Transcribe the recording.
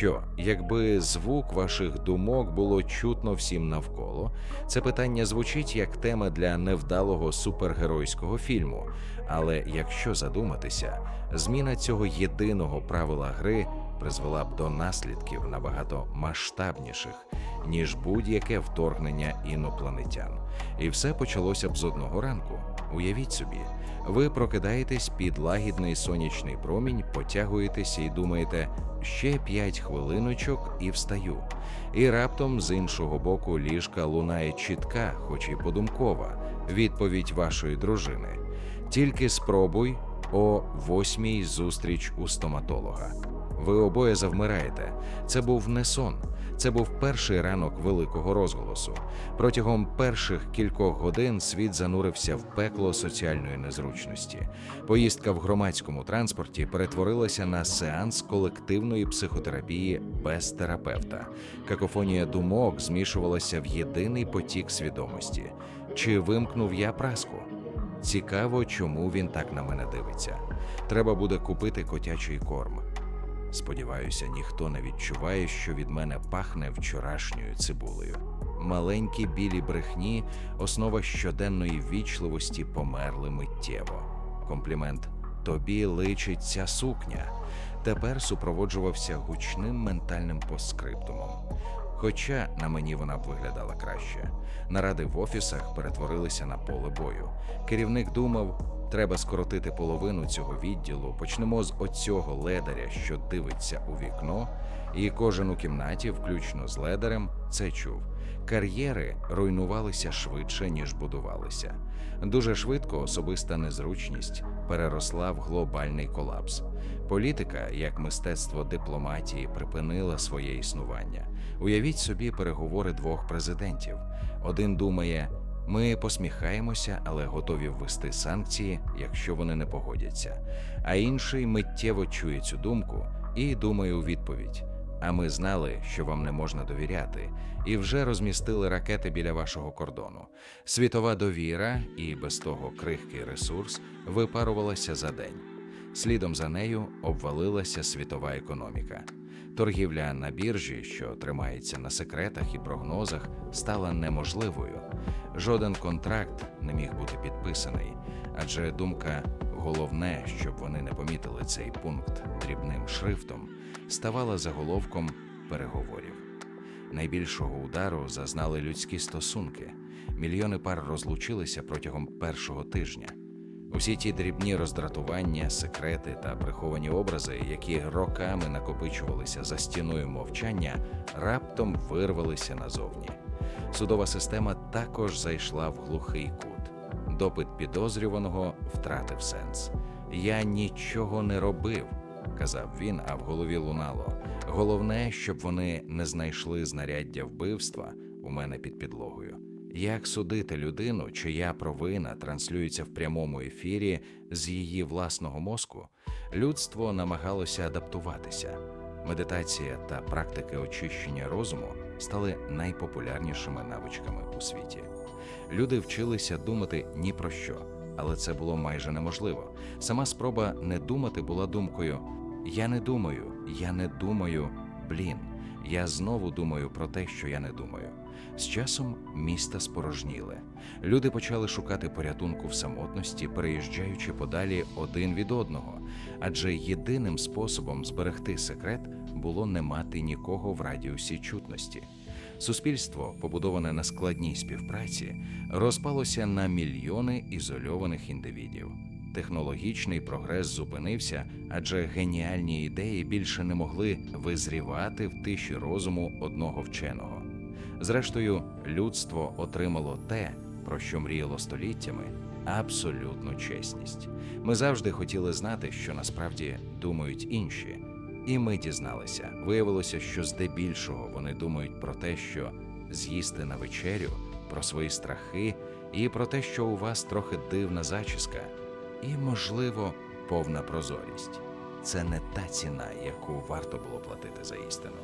що, якби звук ваших думок було чутно всім навколо? Це питання звучить як тема для невдалого супергеройського фільму. Але якщо задуматися, зміна цього єдиного правила гри призвела б до наслідків набагато масштабніших, ніж будь-яке вторгнення інопланетян. І все почалося б з одного ранку. Уявіть собі, ви прокидаєтесь під лагідний сонячний промінь, потягуєтеся і думаєте «ще 5 хвилиночок і встаю». І раптом з іншого боку ліжка лунає чітка, хоч і подумкова, відповідь вашої дружини. «Тільки спробуй, о 8-й зустріч у стоматолога». Ви обоє завмираєте. Це був не сон. Це був перший ранок великого розголосу. Протягом перших кількох годин світ занурився в пекло соціальної незручності. Поїздка в громадському транспорті перетворилася на сеанс колективної психотерапії без терапевта. Какофонія думок змішувалася в єдиний потік свідомості. Чи вимкнув я праску? Цікаво, чому він так на мене дивиться. Треба буде купити котячий корм. Сподіваюся, ніхто не відчуває, що від мене пахне вчорашньою цибулею. Маленькі білі брехні – основа щоденної ввічливості померли миттєво. Комплімент «тобі личить ця сукня» тепер супроводжувався гучним ментальним постскриптумом. Хоча на мені вона б виглядала краще. Наради в офісах перетворилися на поле бою. Керівник думав, треба скоротити половину цього відділу, почнемо з оцього ледаря, що дивиться у вікно, і кожен у кімнаті, включно з ледарем, це чув. Кар'єри руйнувалися швидше, ніж будувалися. Дуже швидко особиста незручність переросла в глобальний колапс. Політика, як мистецтво дипломатії, припинила своє існування. Уявіть собі переговори двох президентів. Один думає, ми посміхаємося, але готові ввести санкції, якщо вони не погодяться. А інший миттєво чує цю думку і думає у відповідь, а ми знали, що вам не можна довіряти, і вже розмістили ракети біля вашого кордону. Світова довіра, і без того крихкий ресурс, випарувалася за день. Слідом за нею обвалилася світова економіка. Торгівля на біржі, що тримається на секретах і прогнозах, стала неможливою. Жоден контракт не міг бути підписаний, адже думка «головне, щоб вони не помітили цей пункт дрібним шрифтом» ставала заголовком переговорів. Найбільшого удару зазнали людські стосунки. Мільйони пар розлучилися протягом першого тижня. Усі ті дрібні роздратування, секрети та приховані образи, які роками накопичувалися за стіною мовчання, раптом вирвалися назовні. Судова система також зайшла в глухий кут. Допит підозрюваного втратив сенс. «Я нічого не робив», – казав він, а в голові лунало. «Головне, щоб вони не знайшли знаряддя вбивства у мене під підлогою». Як судити людину, чия провина транслюється в прямому ефірі з її власного мозку? Людство намагалося адаптуватися. Медитація та практики очищення розуму стали найпопулярнішими навичками у світі. Люди вчилися думати ні про що, але це було майже неможливо. Сама спроба не думати була думкою «я не думаю, блін, я знову думаю про те, що я не думаю». З часом міста спорожніли. Люди почали шукати порятунку в самотності, переїжджаючи подалі один від одного. Адже єдиним способом зберегти секрет було не мати нікого в радіусі чутності. Суспільство, побудоване на складній співпраці, розпалося на мільйони ізольованих індивідів. Технологічний прогрес зупинився, адже геніальні ідеї більше не могли визрівати в тиші розуму одного вченого. Зрештою, людство отримало те, про що мріяло століттями – абсолютну чесність. Ми завжди хотіли знати, що насправді думають інші. І ми дізналися. Виявилося, що здебільшого вони думають про те, що з'їсти на вечерю, про свої страхи і про те, що у вас трохи дивна зачіска. І, можливо, повна прозорість. Це не та ціна, яку варто було платити за істину.